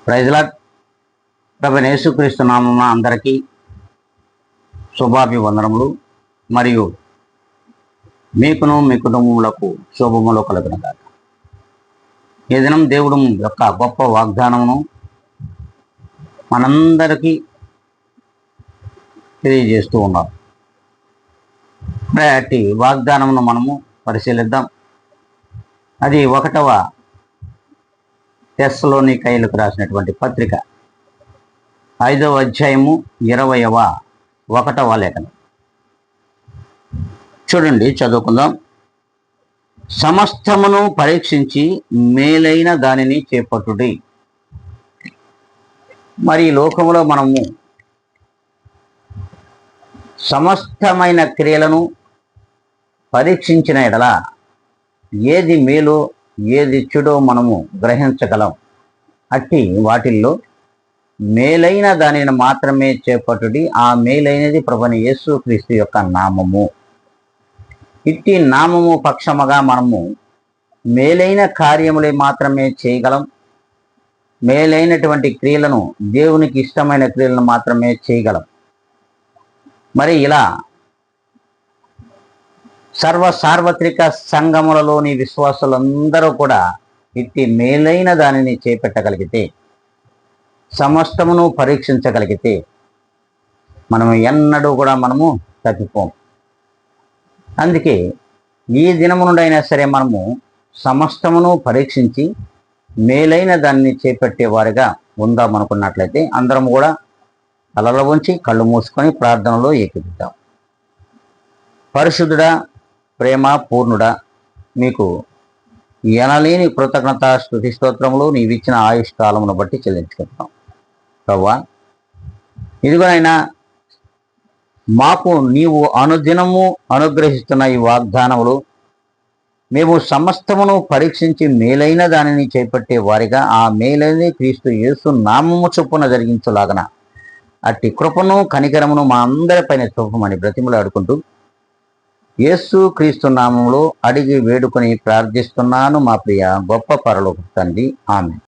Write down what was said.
Praise lord. ప్రభువైన యేసుక్రీస్తు నామమున అందరికీ శుభాభివందనములు మరియు మీకును మీ కుటుంబములకు శుభములు కలుగునుగాక. ఈ దినం దేవుడు యొక్క గొప్ప వాగ్దానమును మనందరికీ తెలియజేస్తూ ఉన్నారు. అట్టి వాగ్దానమును మనము పరిశీలిద్దాం. అది 1వ తెస్సలోనికైయులకు రాసినటువంటి పత్రిక 5వ అధ్యాయము 21వ లేఖనం. చూడండి, చదువుకుందాం. సమస్తమును పరీక్షించి మేలైన దానిని చేపట్టుడి. మరి ఈ లోకంలో మనము సమస్తమైన క్రియలను పరీక్షించిన ఎడల ఏది మేలో ఏది చెడో మనము గ్రహించగలం. అట్టి వాటిల్లో మేలైన దానిని మాత్రమే చేపట్టుడి. ఆ మేలైనది ప్రభువైన యేసుక్రీస్తు యొక్క నామము. ఇట్టి నామము పక్షముగా మనము మేలైన కార్యములే మాత్రమే చేయగలం. మేలైనటువంటి క్రియలను, దేవునికి ఇష్టమైన క్రియలను మాత్రమే చేయగలం. మరి ఇలా సార్వత్రిక సంఘములలోని విశ్వాసులందరూ కూడా ఇట్టి మేలైన దానిని చేపట్టగలిగితే, సమస్తమును పరీక్షించగలిగితే మనము ఎన్నడూ కూడా మనము తప్పిపోం. అందుకే ఈ దినము నుండి అయినా సరే మనము సమస్తమును పరీక్షించి మేలైన దాన్ని చేపట్టేవారిగా ఉందామనుకున్నట్లయితే అందరం కూడా తలలో ఉంచి కళ్ళు మూసుకొని ప్రార్థనలో ఏకీపిద్దాం. పరిశుద్ధుడా, ప్రేమ పూర్ణుడా, మీకు ఎనలేని కృతజ్ఞత స్తుతి స్తోత్రములు నీవిచ్చిన ఆయుష్ కాలమును బట్టి చెల్లించుకుంటాం. ప్రభువా, ఇదిగోనైనా మాకు నీవు అనుదినము అనుగ్రహిస్తున్న ఈ వాగ్దానములు మేము సమస్తమును పరీక్షించి మేలైన దానిని చేపట్టే వారిగా ఆ మేలైన క్రీస్తు యేసు నామము చొప్పున జరిగించులాగన అట్టి కృపను కనికరమును మా అందరిపైన చూపమని బ్రతిమలాడుకుంటూ యేసు క్రీస్తు నామములో అడిగి వేడుకొని ప్రార్థిస్తున్నాను మా ప్రియ గొప్ప పరలోక తండ్రి. ఆమేన్.